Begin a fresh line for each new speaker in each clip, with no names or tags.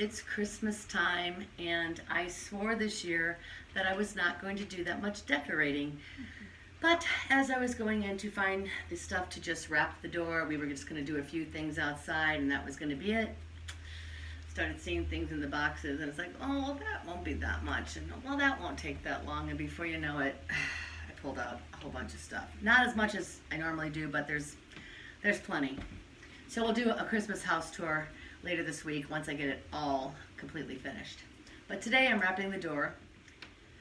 it's Christmas time, and I swore this year that I was not going to do that much decorating. But as I was going in to find the stuff to just wrap the door, we were just going to do a few things outside, and that was going to be it. Started seeing things in the boxes, and it's like, oh, well, that won't be that much, and well, that won't take that long, and before you know it, I pulled out a whole bunch of stuff. Not as much as I normally do, but there's plenty. So we'll do a Christmas house tour later this week once I get it all completely finished. But today I'm wrapping the door.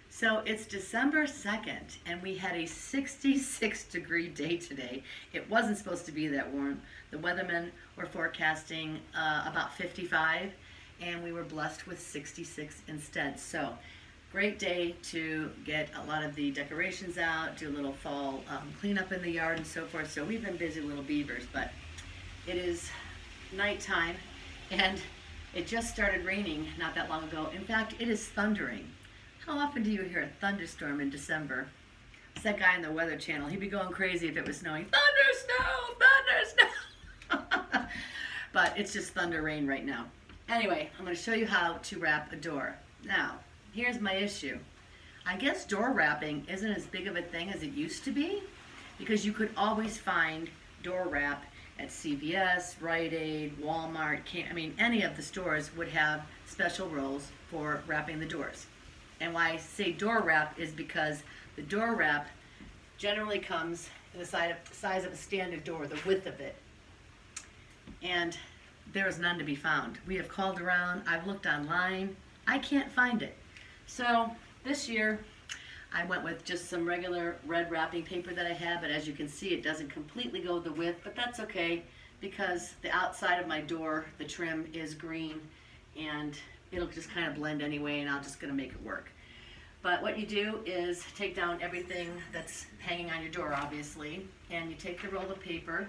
So it's December 2nd, and we had a 66-degree day today. It wasn't supposed to be that warm. The weathermen were forecasting about 55, and we were blessed with 66 instead. So great day to get a lot of the decorations out, do a little fall cleanup in the yard and so forth. So we've been busy little beavers, but it is nighttime, and it just started raining not that long ago. In fact, it is thundering. How often do you hear a thunderstorm in December? It's that guy on the Weather Channel. He'd be going crazy if it was snowing. Thunder, snow, thunder, snow. But it's just thunder rain right now. Anyway, I'm going to show you how to wrap a door. Now, here's my issue. I guess door wrapping isn't as big of a thing as it used to be, because you could always find door wrap at CVS, Rite Aid, Walmart, any of the stores would have special rolls for wrapping the doors. And why I say door wrap is because the door wrap generally comes in the size of a standard door, the width of it. And there is none to be found. We have called around, I've looked online, I can't find it. So this year I went with just some regular red wrapping paper that I have, but as you can see, it doesn't completely go the width, but that's okay because the outside of my door, the trim is green, and it'll just kind of blend anyway, and I'm just going to make it work. But what you do is take down everything that's hanging on your door, obviously, and you take the roll of paper,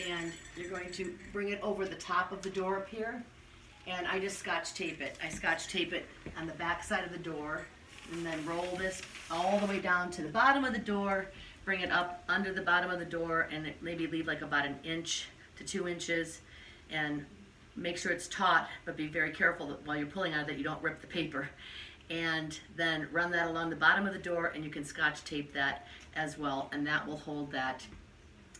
and you're going to bring it over the top of the door up here, and I just scotch tape it. I scotch tape it on the back side of the door, and then roll this all the way down to the bottom of the door, bring it up under the bottom of the door, and maybe leave like about 1 inch to 2 inches, and make sure it's taut, but be very careful that while you're pulling on it that you don't rip the paper. And then run that along the bottom of the door, and you can scotch tape that as well, and that will hold that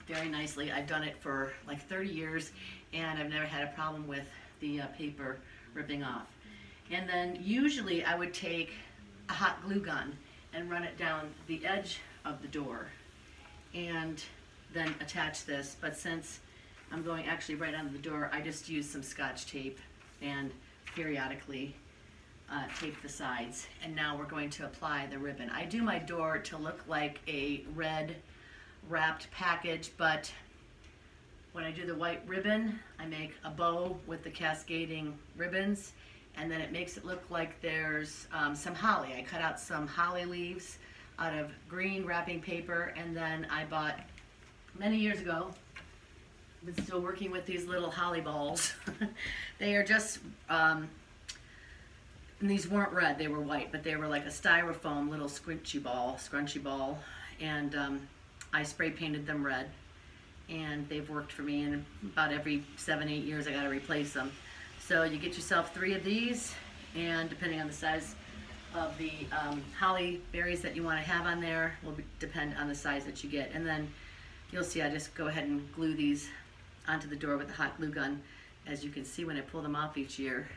very nicely. I've done it for like 30 years, and I've never had a problem with the paper ripping off. And then usually I would take a hot glue gun and run it down the edge of the door and then attach this, but since I'm going actually right under the door, I just use some scotch tape and periodically tape the sides. And now we're going to apply the ribbon. I do my door to look like a red wrapped package, but when I do the white ribbon, I make a bow with the cascading ribbons, and then it makes it look like there's some holly. I cut out some holly leaves out of green wrapping paper, and then I bought, many years ago, I've been still working with these little holly balls. They are just, and these weren't red, they were white, but they were like a styrofoam little scrunchy ball, and I spray painted them red, and they've worked for me, and about every 7-8 years I gotta replace them. So you get yourself 3 of these, and depending on the size of the holly berries that you want to have on there will depend on the size that you get. And then you'll see I just go ahead and glue these onto the door with the hot glue gun. As you can see when I pull them off each year,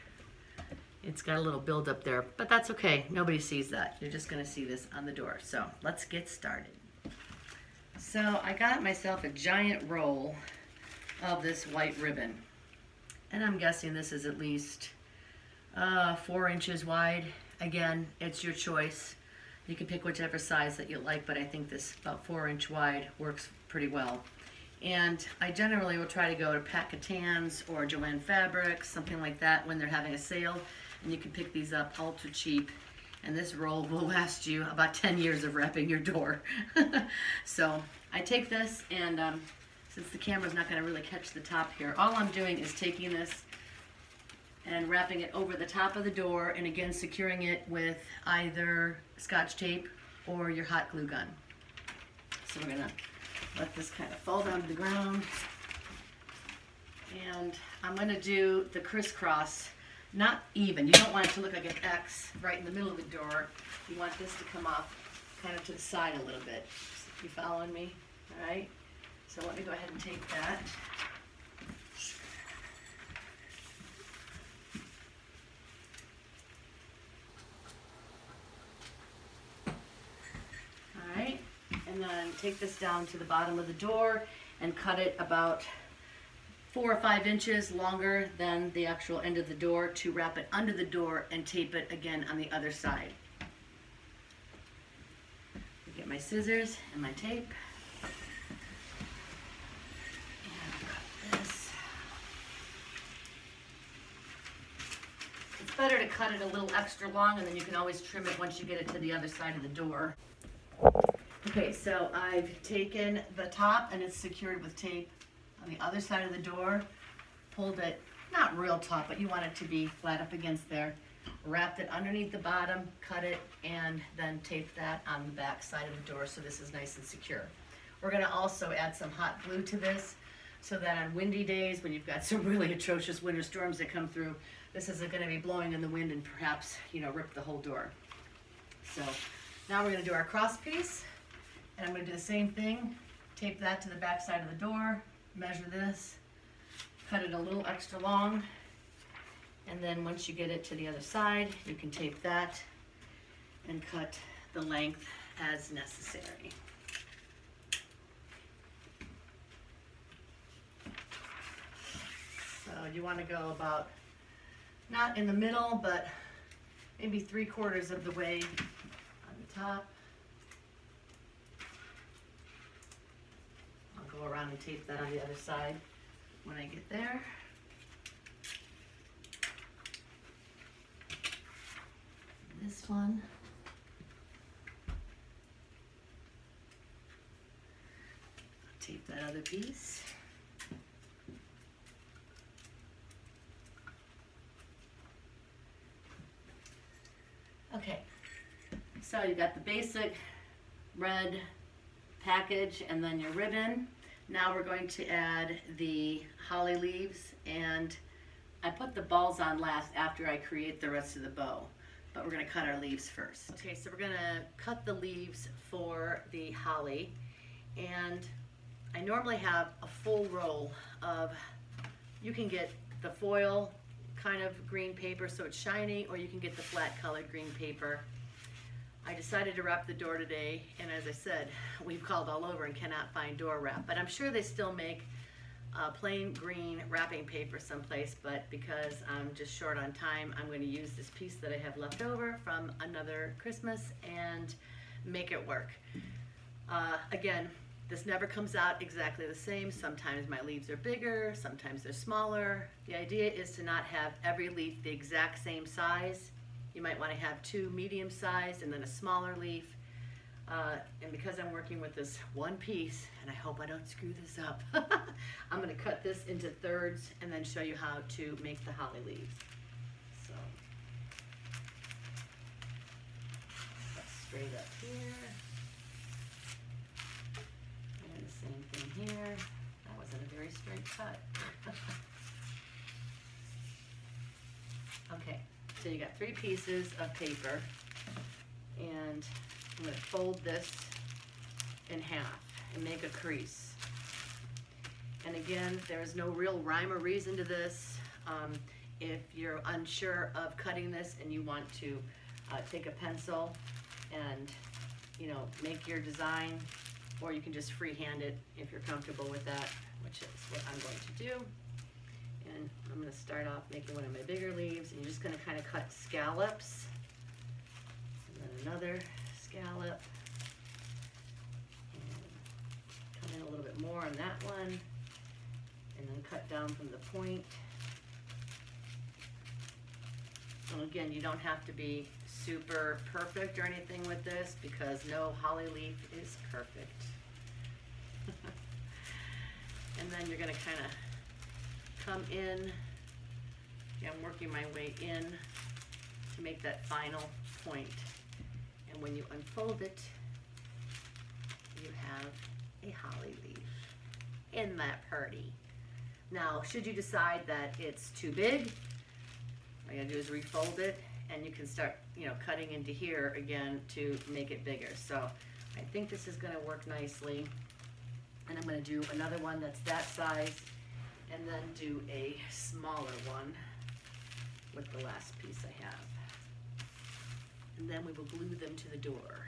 it's got a little buildup there, but that's okay. Nobody sees that. You're just going to see this on the door. So let's get started. So I got myself a giant roll of this white ribbon, and I'm guessing this is at least 4 inches wide. Again, it's your choice. You can pick whichever size that you like, but I think this about 4-inch wide works pretty well. And I generally will try to go to Pat Catan's or Joann Fabrics, something like that, when they're having a sale, and you can pick these up ultra cheap, and this roll will last you about 10 years of wrapping your door. So I take this, and since the camera's not going to really catch the top here, all I'm doing is taking this and wrapping it over the top of the door, and again securing it with either scotch tape or your hot glue gun. So we're gonna let this kind of fall down to the ground, and I'm gonna do the crisscross not even. You don't want it to look like an X right in the middle of the door. You want this to come off kind of to the side a little bit. You following me? All right. So let me go ahead and take that. All right. And then take this down to the bottom of the door and cut it about 4 or 5 inches longer than the actual end of the door to wrap it under the door and tape it again on the other side. Get my scissors and my tape. And cut this. It's better to cut it a little extra long, and then you can always trim it once you get it to the other side of the door. Okay, so I've taken the top and it's secured with tape on the other side of the door, pulled it, not real taut, but you want it to be flat up against there, wrapped it underneath the bottom, cut it, and then taped that on the back side of the door so this is nice and secure. We're going to also add some hot glue to this so that on windy days when you've got some really atrocious winter storms that come through, this isn't going to be blowing in the wind and perhaps, rip the whole door. So now we're going to do our cross piece, and I'm going to do the same thing, tape that to the back side of the door, measure this, cut it a little extra long, and then once you get it to the other side, you can tape that and cut the length as necessary. So you want to go about, not in the middle, but maybe 3/4 of the way on the top. Go around and tape that on the other side when I get there. This one. Tape that other piece. Okay, so you got the basic red package and then your ribbon. Now we're going to add the holly leaves, and I put the balls on last after I create the rest of the bow, but we're going to cut our leaves first. Okay, so we're going to cut the leaves for the holly, and I normally have a full roll of, you can get the foil kind of green paper so it's shiny, or you can get the flat colored green paper. I decided to wrap the door today, and as I said, we've called all over and cannot find door wrap, but I'm sure they still make plain green wrapping paper someplace, but because I'm just short on time, I'm going to use this piece that I have left over from another Christmas and make it work. Again, this never comes out exactly the same. Sometimes my leaves are bigger, sometimes they're smaller. The idea is to not have every leaf the exact same size. You might want to have 2 medium-sized and then a smaller leaf. And because I'm working with this one piece, and I hope I don't screw this up, I'm going to cut this into thirds and then show you how to make the holly leaves. So, cut straight up here. And the same thing here. That wasn't a very straight cut. Okay. So you got 3 pieces of paper, and I'm going to fold this in half and make a crease. And again, there is no real rhyme or reason to this. If you're unsure of cutting this and you want to take a pencil and make your design, or you can just freehand it if you're comfortable with that, which is what I'm going to do. And I'm going to start off making one of my bigger leaves, and you're just going to kind of cut scallops, and then another scallop, and come in a little bit more on that one, and then cut down from the point. And again, you don't have to be super perfect or anything with this, because no holly leaf is perfect. And then you're going to kind of come in. I'm working my way in to make that final point. And when you unfold it, you have a holly leaf. Isn't that pretty? Now, should you decide that it's too big, All you gotta do is refold it, and you can start, you know, cutting into here again to make it bigger. So I think this is gonna work nicely. And I'm gonna do another one that's that size, and then do a smaller one with the last piece I have. And then we will glue them to the door.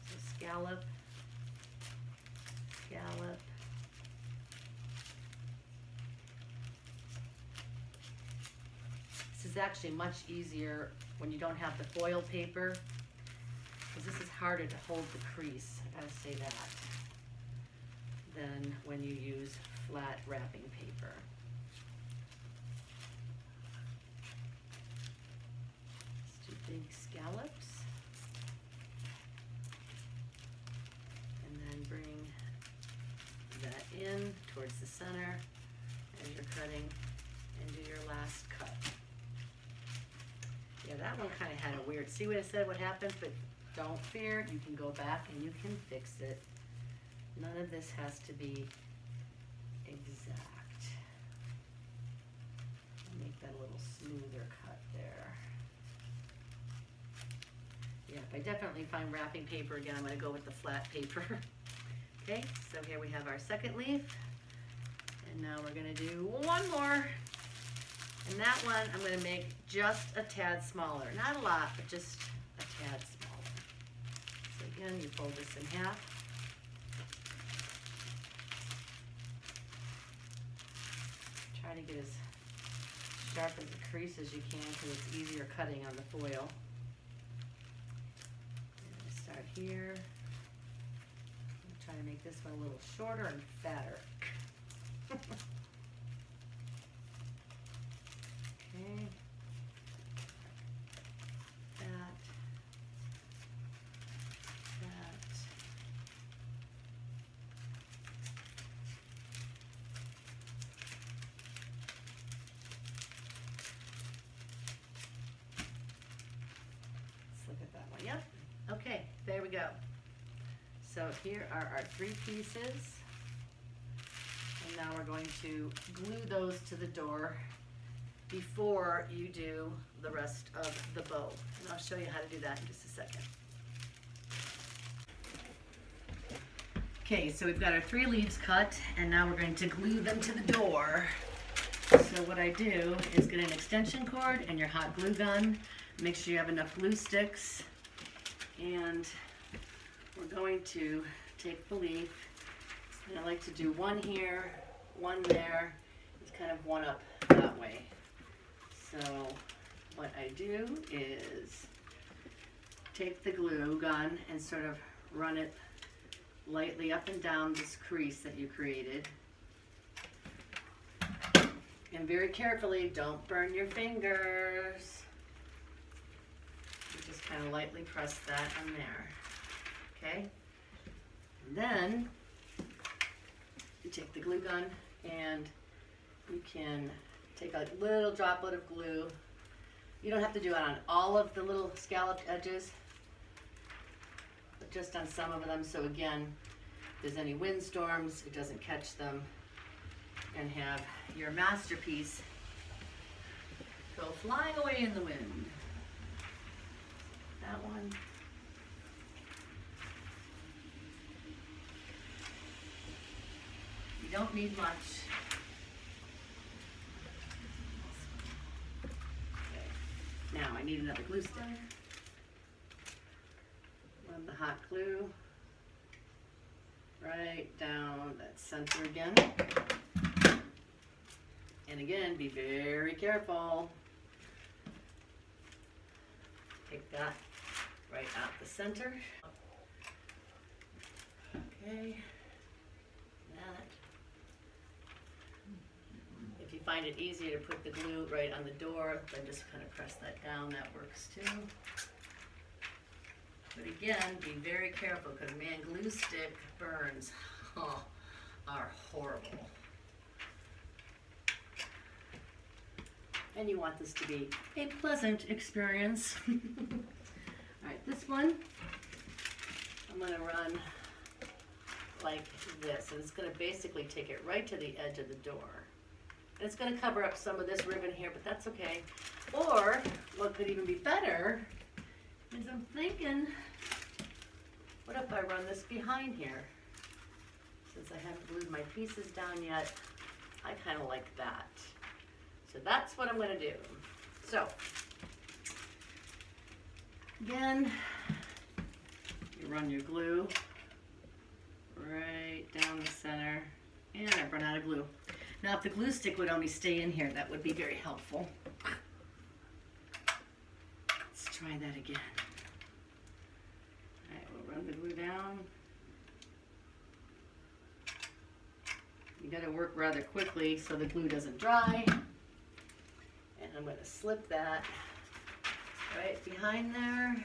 So scallop, scallop. This is actually much easier when you don't have the foil paper, because this is harder to hold the crease, I gotta say that, than when you use flat wrapping paper. Let's do big scallops. And then bring that in towards the center as you're cutting, and do your last cut. Yeah, that one kind of had a weird, see what I said, what happened? But don't fear, you can go back and you can fix it. None of this has to be exact. Make that a little smoother cut there. Yeah, if I definitely find wrapping paper again, I'm gonna go with the flat paper. Okay, so here we have our second leaf. And now we're gonna do one more. And that one I'm gonna make just a tad smaller. Not a lot, but just a tad smaller. So again, you fold this in half. Try to get as sharp as a crease as you can, because it's easier cutting on the foil. And start here. I'm trying to make this one a little shorter and fatter. Okay. That. Let's look at that one. Yep. Okay, there we go. So here are our 3 pieces. And now we're going to glue those to the door before you do the rest of the bow. And I'll show you how to do that in just a second. Okay, so we've got our 3 leaves cut, and now we're going to glue them to the door. So what I do is get an extension cord and your hot glue gun. Make sure you have enough glue sticks. And we're going to take the leaf, and I like to do one here, one there. It's kind of one up that way. So what I do is take the glue gun and sort of run it lightly up and down this crease that you created. And very carefully, don't burn your fingers. You just kind of lightly press that on there. Okay? And then you take the glue gun and you can take a little droplet of glue. You don't have to do it on all of the little scalloped edges, but just on some of them. So again, if there's any windstorms, it doesn't catch them, and have your masterpiece go flying away in the wind. That one. You don't need much. Okay. Now I need another glue stick. Run the hot glue right down that center again. And again, be very careful. Take that right out the center. Okay. That. If you find it easier to put the glue right on the door, then just kind of press that down. That works too. But again, be very careful, because man, glue stick burns are horrible. And you want this to be a pleasant experience. All right, this one, I'm gonna run like this, and it's gonna basically take it right to the edge of the door. And it's gonna cover up some of this ribbon here, but that's okay. Or, what could even be better, is I'm thinking, what if I run this behind here? Since I haven't glued my pieces down yet, I kind of like that. So that's what I'm gonna do. So, again, you run your glue right down the center, and I've run out of glue. Now if the glue stick would only stay in here, that would be very helpful. Let's try that again. All right, we'll run the glue down. You gotta work rather quickly so the glue doesn't dry. And I'm gonna slip that right behind there.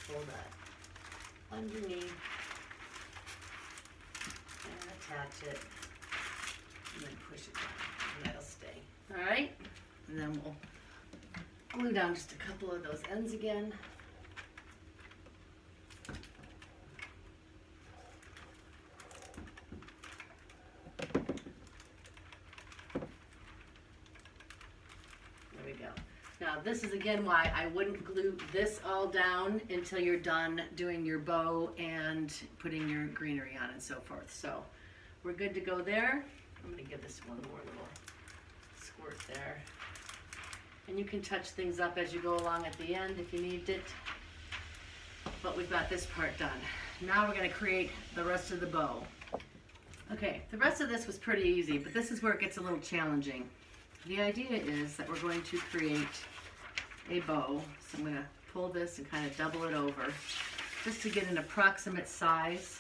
Pull that underneath and attach it, and then push it down, and that'll stay. All right, and then we'll glue down just a couple of those ends again. Now this is again why I wouldn't glue this all down until you're done doing your bow and putting your greenery on and so forth. So we're good to go there. I'm gonna give this one more little squirt there. And you can touch things up as you go along at the end if you need it. But we've got this part done. Now we're gonna create the rest of the bow. Okay, the rest of this was pretty easy, but this is where it gets a little challenging. The idea is that we're going to create a bow. So I'm going to pull this and kind of double it over just to get an approximate size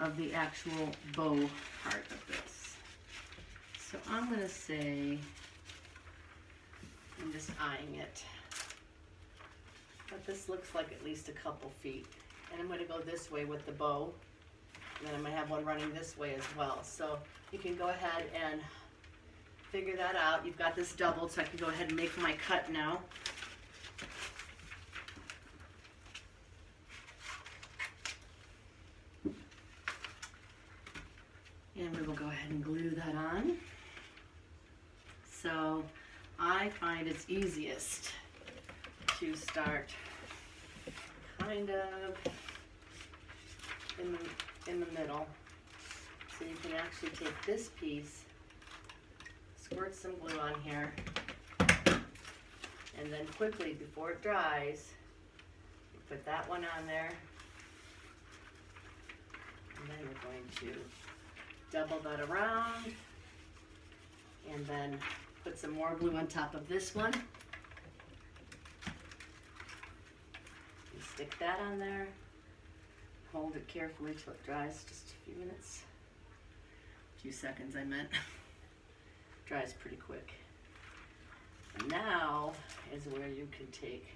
of the actual bow part of this. So I'm going to say, I'm just eyeing it, but this looks like at least a couple feet. And I'm going to go this way with the bow, and then I'm going to have one running this way as well. So you can go ahead and figure that out. You've got this doubled, so I can go ahead and make my cut now. And we will go ahead and glue that on. So I find it's easiest to start kind of in the middle. So you can actually take this piece, squirt some glue on here, and then quickly before it dries, you put that one on there, and then you're going to double that around, and then put some more glue on top of this one. You stick that on there, hold it carefully till it dries, just a few minutes, a few seconds I meant. Dries pretty quick. And now is where you can take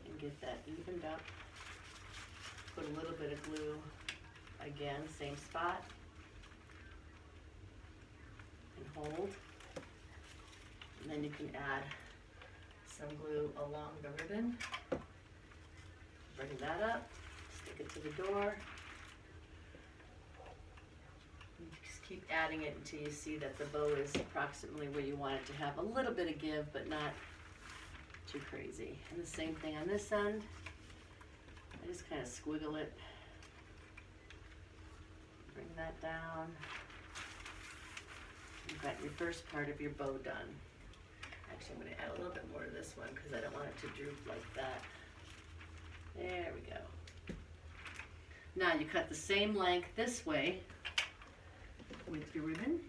and get that evened up. Put a little bit of glue, again, same spot, and hold. And then you can add some glue along the ribbon. Bring that up, stick it to the door. Just keep adding it until you see that the bow is approximately where you want it to have a little bit of give, but not too crazy. And the same thing on this end. I just kind of squiggle it. Bring that down. You've got your first part of your bow done. Actually, I'm going to add a little bit more to this one because I don't want it to droop like that. There we go. Now you cut the same length this way with your ribbon.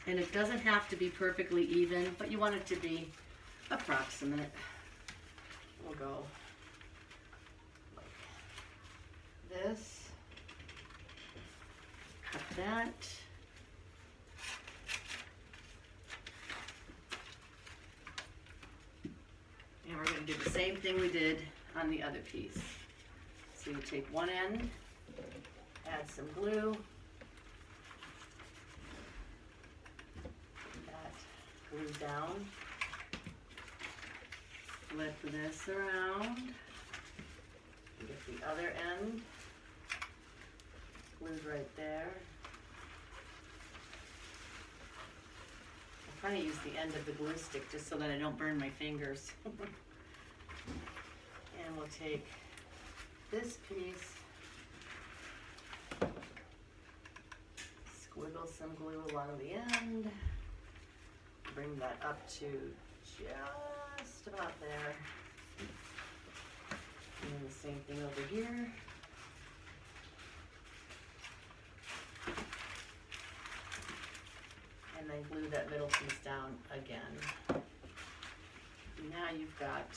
And it doesn't have to be perfectly even, but you want it to be approximate. We'll go like this. Cut that. And we're going to do the same thing we did on the other piece. So you take one end, add some glue, that glue down, flip this around. Get the other end glued right there. I'm trying to use the end of the glue stick just so that I don't burn my fingers. And we'll take this piece, squiggle some glue along the end, bring that up to just about there. And then the same thing over here. And then glue that middle piece down again. Now you've got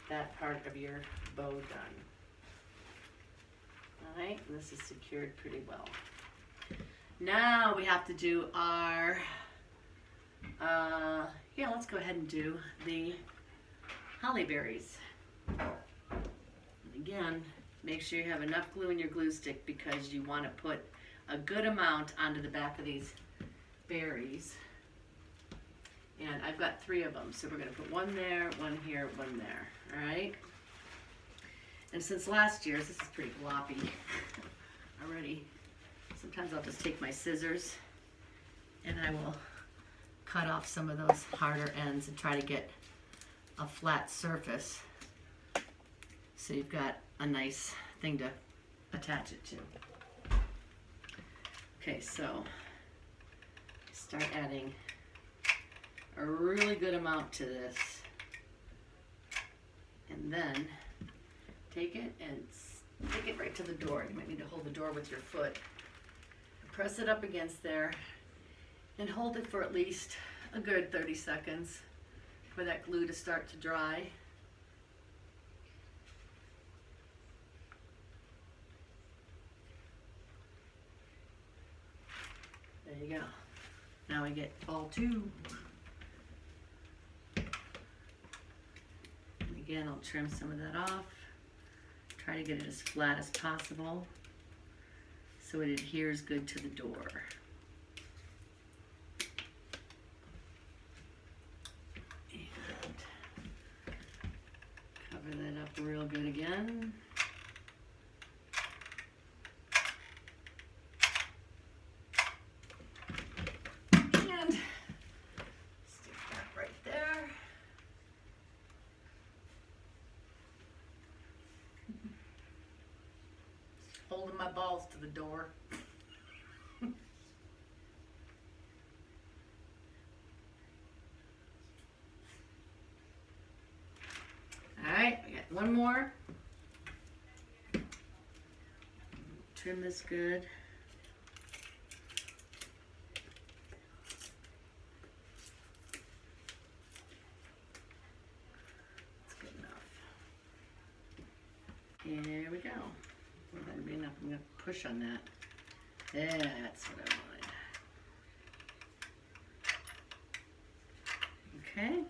that part of your bow done. All right, and this is secured pretty well. Now we have to do our, yeah, let's go ahead and do the holly berries. Again, make sure you have enough glue in your glue stick because you want to put a good amount onto the back of these berries. And I've got 3 of them, so we're going to put one there, one here, one there. All right. And since last year's, this is pretty gloppy already. Sometimes I'll just take my scissors and I will cut off some of those harder ends and try to get a flat surface so you've got a nice thing to attach it to. Okay, so start adding a really good amount to this, and then take it and stick it right to the door. You might need to hold the door with your foot. Press it up against there and hold it for at least a good 30 seconds for that glue to start to dry. There you go. Now we get ball 2. And again, I'll trim some of that off. Try to get it as flat as possible so it adheres good to the door. And cover that up real good again. And stick that right there. Holding my balls to the door. All right, we got one more. Trim this good. That's good enough. There we go. Well, that'll be enough. I'm going to push on that. That's what I wanted. Okay.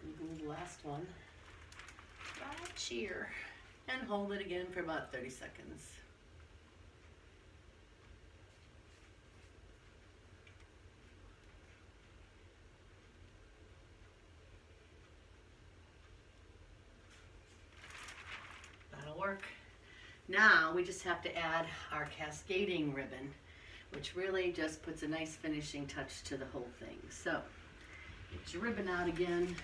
And glue the last one right here. And hold it again for about 30 seconds. That'll work. Now we just have to add our cascading ribbon, which really just puts a nice finishing touch to the whole thing. So get your ribbon out again.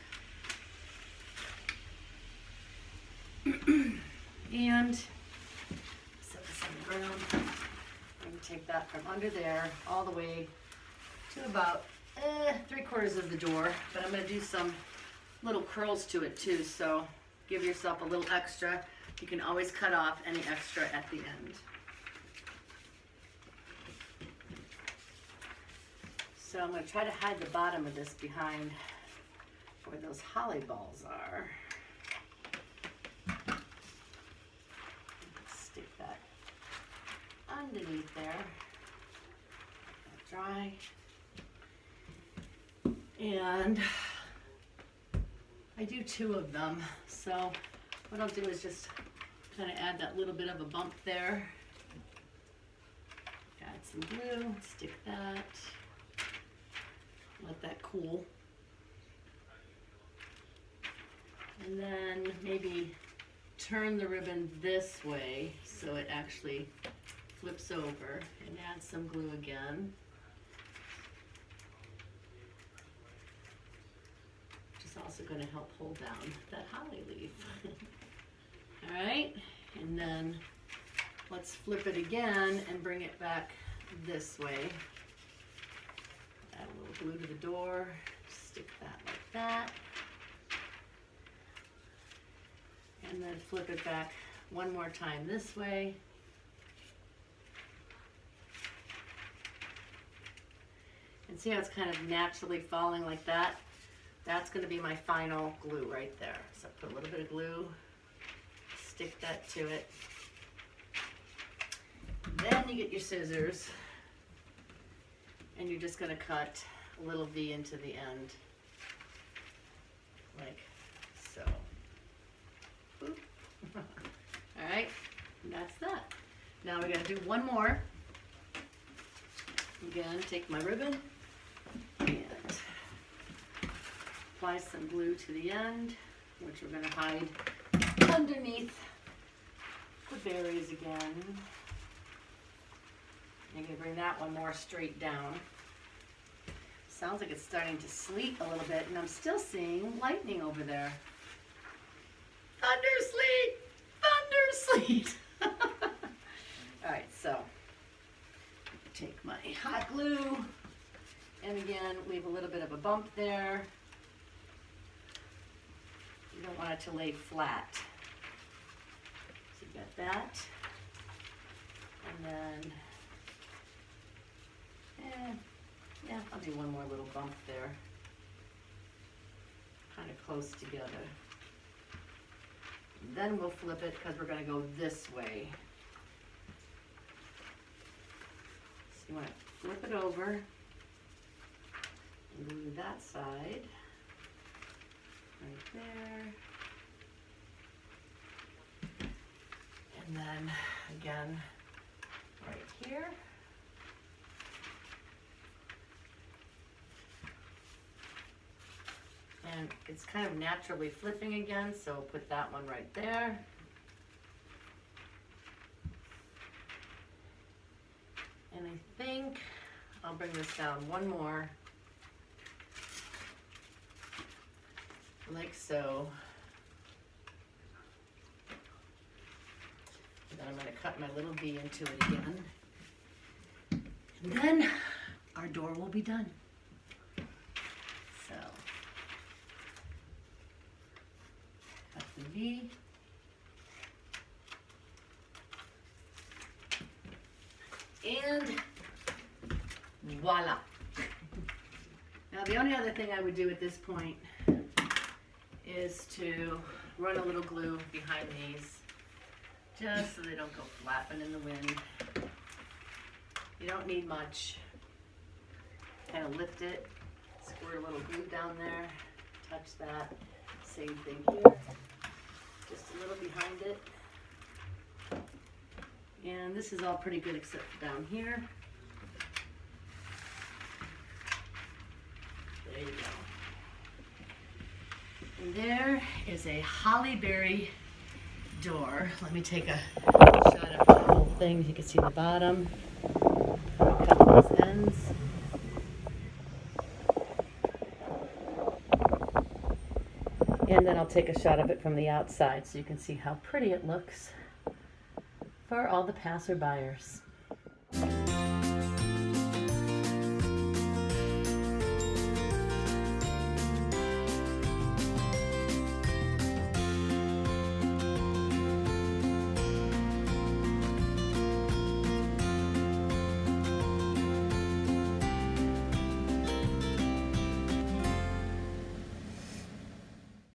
And set this on the ground. I'm going to take that from under there all the way to about 3/4 of the door, but I'm going to do some little curls to it too, so give yourself a little extra. You can always cut off any extra at the end. So I'm going to try to hide the bottom of this behind where those holly balls are. Stick that underneath there. Let that dry. And I do 2 of them. So what I'll do is just kind of add that little bit of a bump there. Add some glue, stick that. Let that cool. And then maybe turn the ribbon this way so it actually flips over, and add some glue again. Which is also going to help hold down that holly leaf. All right, and then let's flip it again and bring it back this way. Add a little glue to the door, stick that like that. And then flip it back one more time this way. And see how it's kind of naturally falling like that? That's going to be my final glue right there. So put a little bit of glue, stick that to it. Then you get your scissors and you're just going to cut a little V into the end, like so. Boop. All right, and that's that. Now we're going to do one more. Again, take my ribbon and apply some glue to the end, which we're going to hide underneath the berries again. You're going to bring that one more straight down. Sounds like it's starting to sleet a little bit, and I'm still seeing lightning over there. Thunder, sleet! Thunder, sleet! All right, so take my hot glue, and again, leave a little bit of a bump there. You don't want it to lay flat. So you got that, and then yeah, I'll do one more little bump there, kind of close together. And then we'll flip it because we're going to go this way. So you want to flip it over and glue that side right there. And then again right here. And it's kind of naturally flipping again, so put that one right there. And I think I'll bring this down one more, like so. And then I'm going to cut my little V into it again. And then our door will be done. So cut the V. And voila. Now the only other thing I would do at this point is to run a little glue behind these, just so they don't go flapping in the wind. You don't need much. Kind of lift it, squirt a little glue down there, touch that. Same thing here, just a little behind it. And this is all pretty good except for down here. There you go. And there is a holly berry door. Let me take a shot of the whole thing so you can see the bottom. Cut these ends. And then I'll take a shot of it from the outside so you can see how pretty it looks for all the passerbyers.